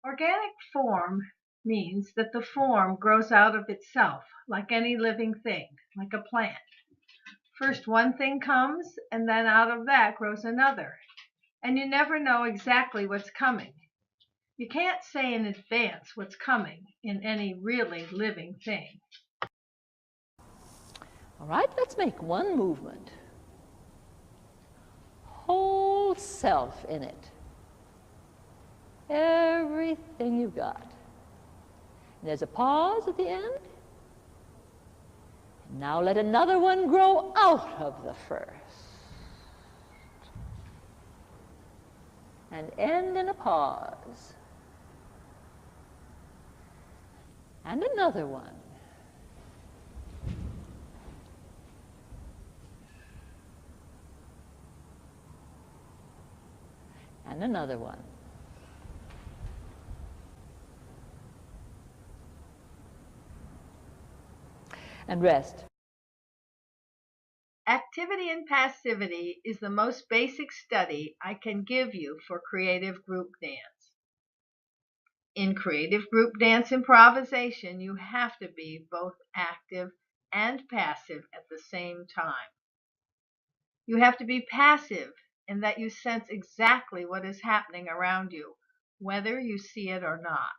Organic form means that the form grows out of itself, like any living thing, like a plant. First one thing comes, and then out of that grows another. And you never know exactly what's coming. You can't say in advance what's coming in any really living thing. All right, let's make one movement. Whole self in it. Everything you've got. And there's a pause at the end. Now let another one grow out of the first. And end in a pause. And another one. And another one. And rest. Activity and passivity is the most basic study I can give you for creative group dance. In creative group dance improvisation, you have to be both active and passive at the same time. You have to be passive in that you sense exactly what is happening around you, whether you see it or not.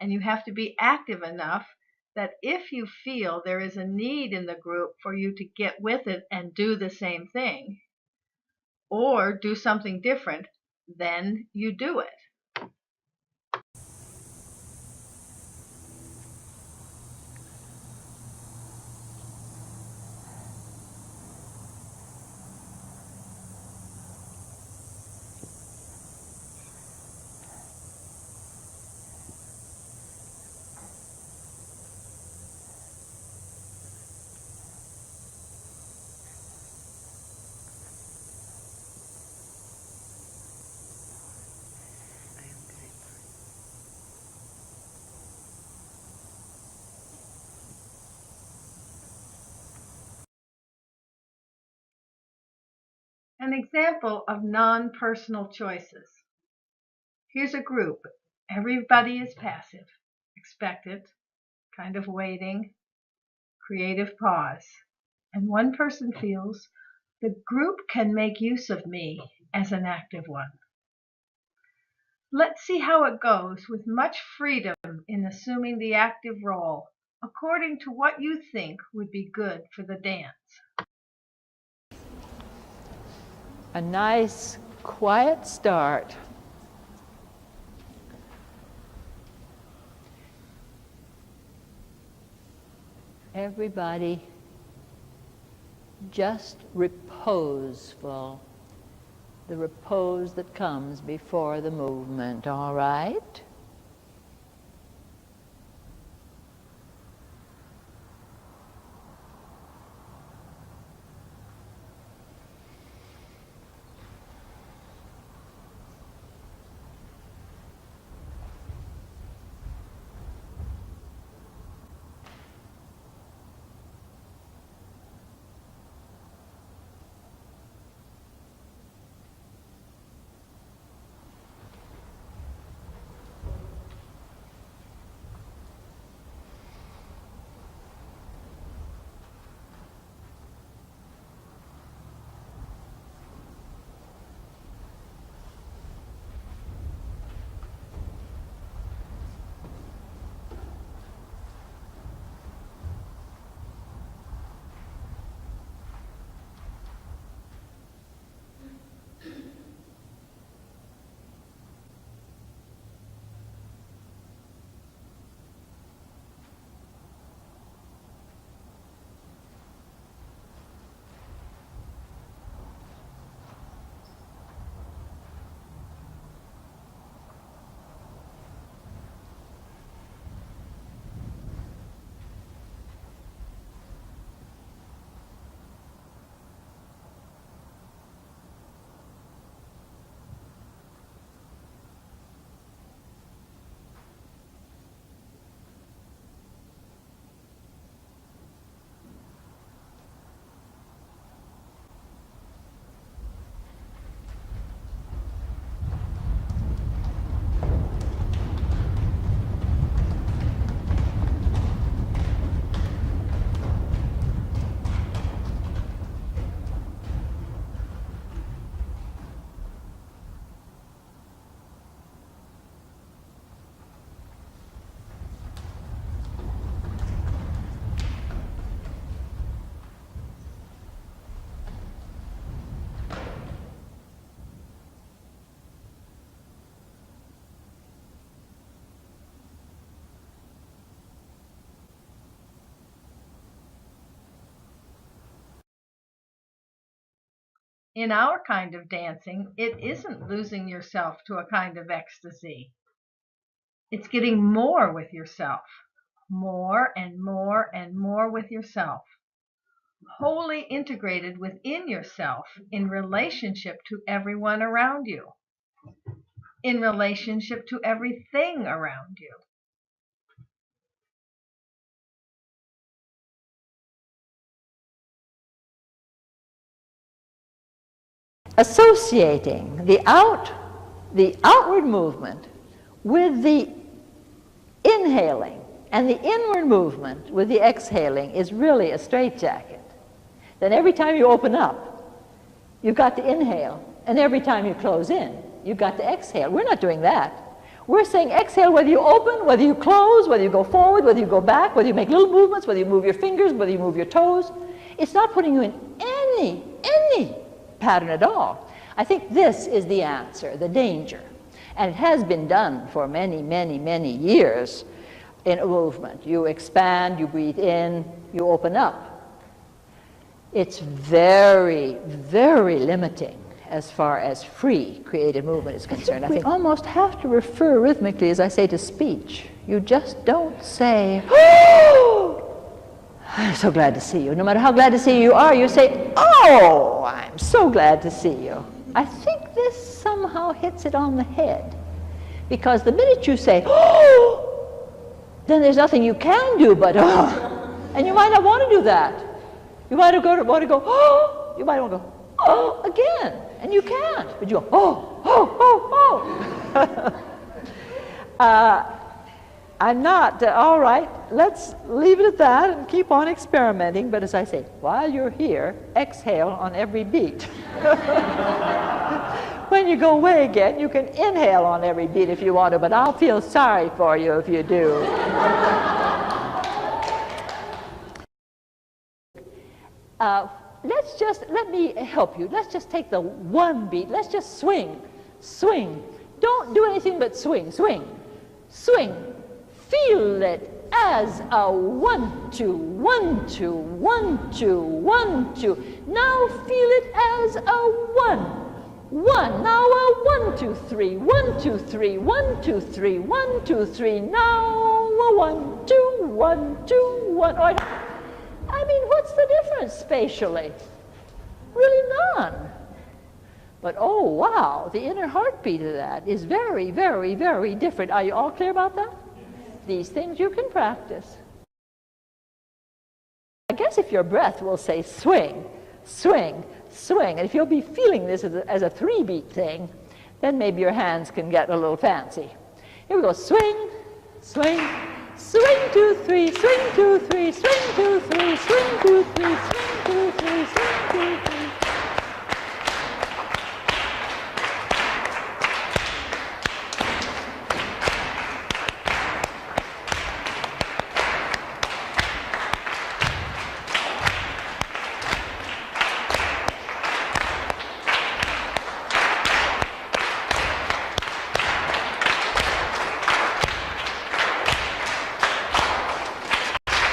And you have to be active enough that if you feel there is a need in the group for you to get with it and do the same thing, or do something different, then you do it. An example of non-personal choices. Here's a group. Everybody is passive, expectant, kind of waiting, creative pause. And one person feels the group can make use of me as an active one. Let's see how it goes with much freedom in assuming the active role according to what you think would be good for the dance. A nice, quiet start. Everybody just reposeful. The repose that comes before the movement, all right? In our kind of dancing, it isn't losing yourself to a kind of ecstasy. It's getting more with yourself, more and more and more with yourself, wholly integrated within yourself in relationship to everyone around you, in relationship to everything around you. Associating the outward movement with the inhaling and the inward movement with the exhaling is really a straitjacket. Then every time you open up, you've got to inhale, and every time you close in, you've got to exhale. We're not doing that. We're saying exhale whether you open, whether you close, whether you go forward, whether you go back, whether you make little movements, whether you move your fingers, whether you move your toes. It's not putting you in any pattern at all. I think this is the answer, the danger. And it has been done for many years in a movement. You expand, you breathe in, you open up. It's very limiting as far as free creative movement is concerned. I think we almost have to refer rhythmically, as I say, to speech. You just don't say, oh, I'm so glad to see you. No matter how glad to see you are, you say, oh, I'm so glad to see you. I think this somehow hits it on the head. Because the minute you say, oh, then there's nothing you can do but, oh. And you might not want to do that. You might want to go, oh. You might want to go, oh, again. And you can't. But you go, oh. I'm not, all right, let's leave it at that and keep on experimenting. But as I say, while you're here, exhale on every beat. When you go away again, you can inhale on every beat if you want to, but I'll feel sorry for you if you do. Let me help you. Let's just take the one beat. Let's just swing. Don't do anything but swing. Feel it as a 1, 2, 1, 2, 1, 2, 1, 2. Now feel it as a 1. 1. Now a 1, 2, 3. 1, 2, 3. 1, 2, 3. 1, 2, 3. Now a 1, 2, 1, 2, 1. I mean, what's the difference spatially? Really none. But oh wow, the inner heartbeat of that is very different. Are you all clear about that? These things you can practice. I guess if your breath will say swing, and if you'll be feeling this as a 3-beat thing, then maybe your hands can get a little fancy. Here we go, swing, 2, 3, swing, 2, 3, swing, 2, 3, swing, 2, 3, swing, 2, 3, swing, 2, 3.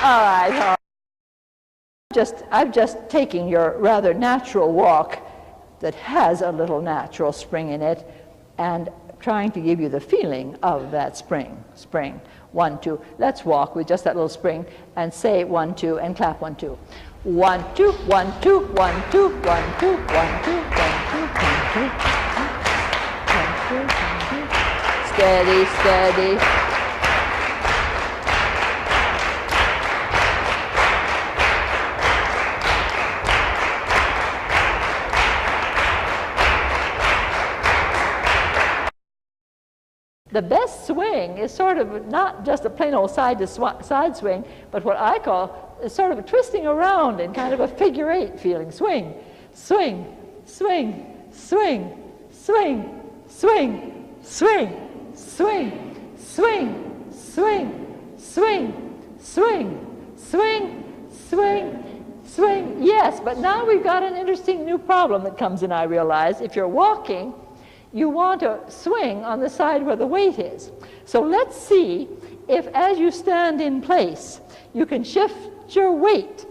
All right. I'm just taking your rather natural walk that has a little natural spring in it and trying to give you the feeling of that spring. 1, 2. Let's walk with just that little spring and say 1, 2 and clap 1, 2. 1, 2, 1, 2, 1, 2, 1, 2, 1, 2, 1, 2, 1, 2, 1, 2. Steady. The best swing is sort of not just a plain old side-to-side swing, but what I call is sort of a twisting around in kind of a figure 8 feeling. Swing. Yes, but now we've got an interesting new problem that comes in, I realize. If you're walking, you want to swing on the side where the weight is. So let's see if as you stand in place, you can shift your weight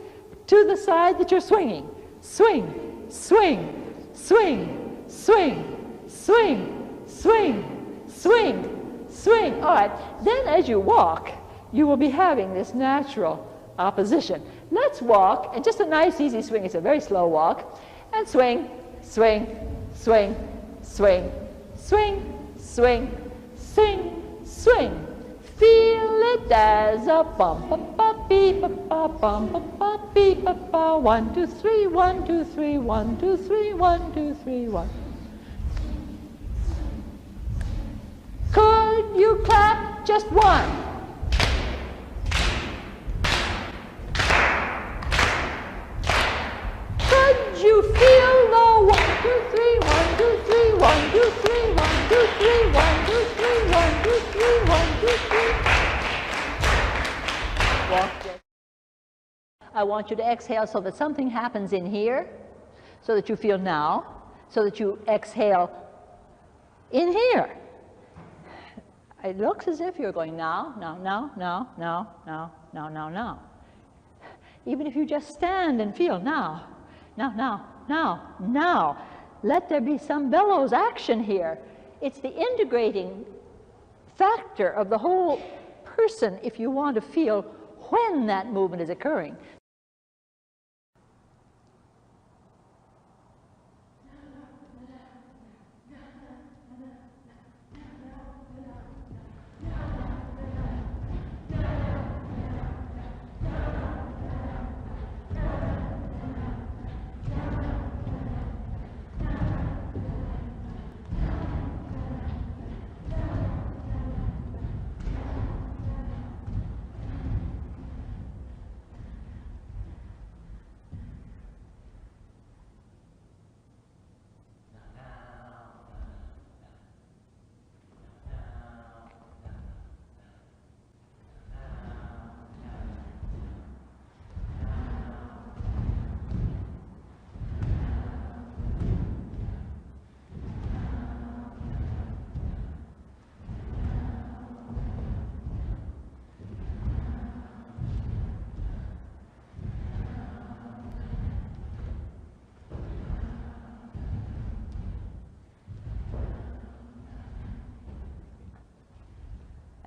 to the side that you're swinging. Swing. swing, swing, swing, swing, swing, swing. All right, then as you walk, you will be having this natural opposition. Let's walk, and just a nice easy swing. It's a very slow walk. And swing, swing, swing, swing, swing, swing, sing, swing. Feel it as a bum ba ba beep ba ba bum ba ba beep ba ba. 1, 2, 3, 1, 2, 3, 1, 2, 3, 1, 2, 3, 1. Could you clap just one? Could you feel the 1, 2, 3, 1, 2, 3, 1, 2, 3, 1, 2, 3, 1, 2, 3, 1, 2, 3, 1, 2, 3? Walk it. I want you to exhale so that something happens in here, so that you feel now, so that you exhale in here. It looks as if you're going now, now, now, now, now, now, now, now, now. Even if you just stand and feel now, now, now, now, now. Let there be some bellows action here. It's the integrating factor of the whole person if you want to feel when that movement is occurring.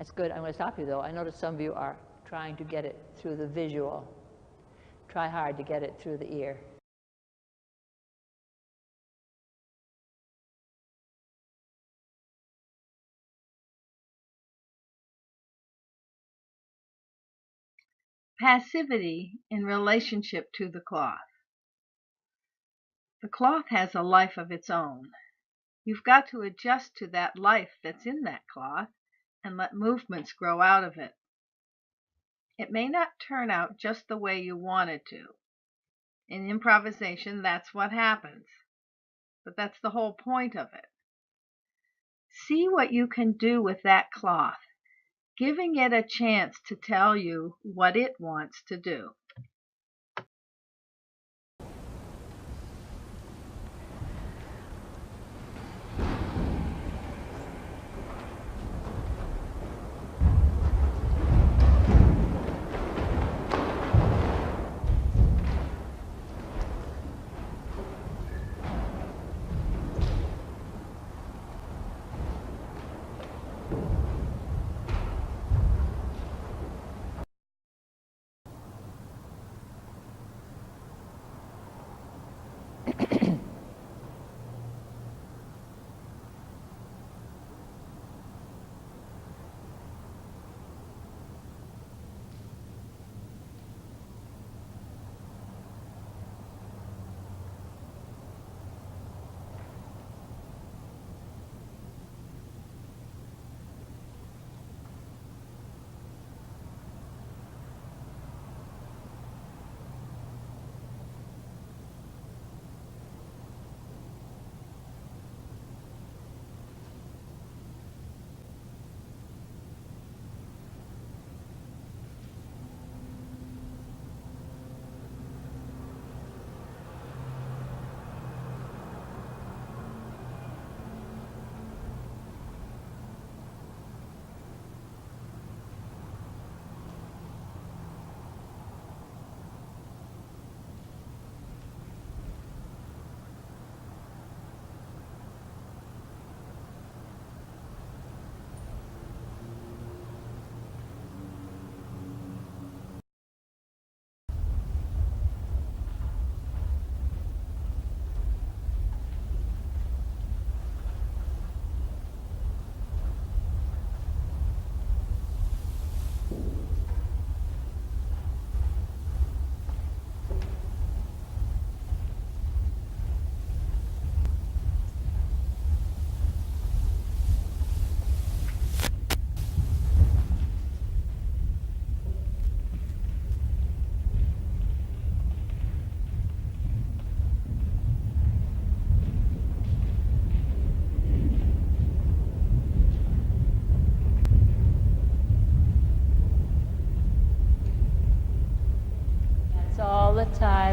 That's good. I'm going to stop you, though. I notice some of you are trying to get it through the visual. Try hard to get it through the ear. Passivity in relationship to the cloth. The cloth has a life of its own. You've got to adjust to that life that's in that cloth and let movements grow out of it. It may not turn out just the way you wanted to. In improvisation, that's what happens. But that's the whole point of it. See what you can do with that cloth, giving it a chance to tell you what it wants to do.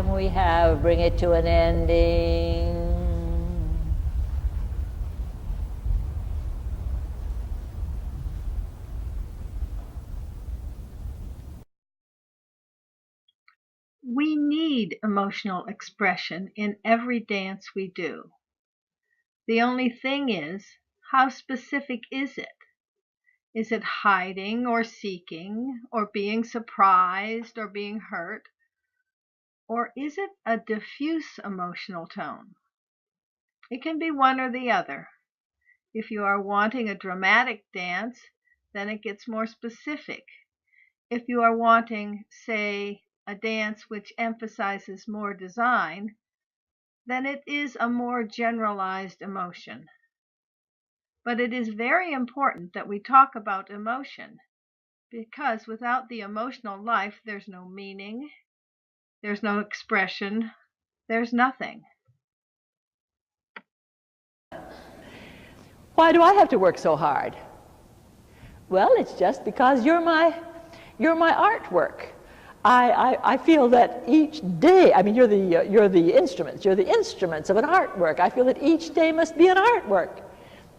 time we have, bring it to an ending. We need emotional expression in every dance we do. The only thing is, how specific is it? Is it hiding or seeking, or being surprised or being hurt? Or is it a diffuse emotional tone? It can be one or the other. If you are wanting a dramatic dance, then it gets more specific. If you are wanting, say, a dance which emphasizes more design, then it is a more generalized emotion. But it is very important that we talk about emotion, because without the emotional life, there's no meaning, there's no expression, there's nothing. Why do I have to work so hard? Well, it's just because you're my artwork. I feel that each day, I mean, you're the instruments of an artwork. I feel that each day must be an artwork.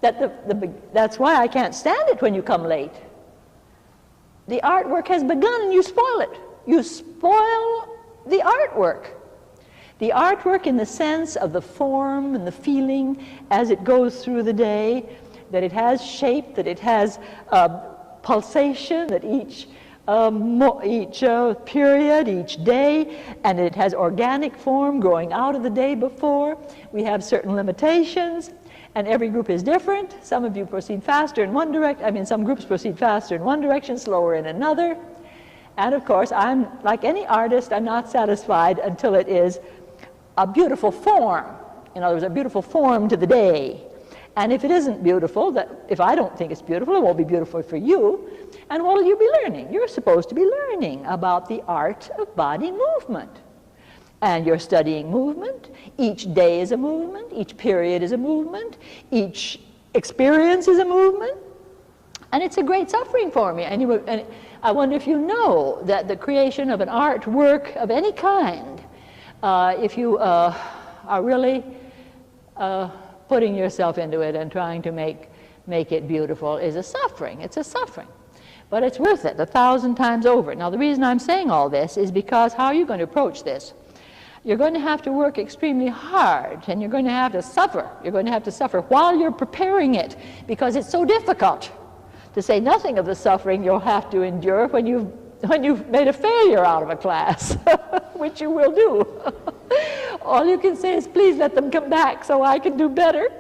That's why I can't stand it when you come late. The artwork has begun and you spoil it. You spoil the artwork. The artwork in the sense of the form and the feeling as it goes through the day, that it has shape, that it has pulsation, that each period, each day, and it has organic form growing out of the day before. We have certain limitations, and every group is different. Some of you proceed faster in one direction, some groups proceed faster in one direction, slower in another. And of course, I'm like any artist, I'm not satisfied until it is a beautiful form. In other words, a beautiful form to the day. And if it isn't beautiful, if I don't think it's beautiful, it won't be beautiful for you. And what will you be learning? You're supposed to be learning about the art of body movement. And you're studying movement. Each day is a movement. Each period is a movement. Each experience is a movement. And it's a great suffering for me. And I wonder if you know that the creation of an artwork of any kind, if you are really putting yourself into it and trying to make it beautiful, is a suffering. It's a suffering. But it's worth it 1,000 times over. Now, the reason I'm saying all this is because how are you going to approach this? You're going to have to work extremely hard, and you're going to have to suffer. You're going to have to suffer while you're preparing it, because it's so difficult, to say nothing of the suffering you'll have to endure when you've made a failure out of a class, which you will do. All you can say is, please let them come back so I can do better.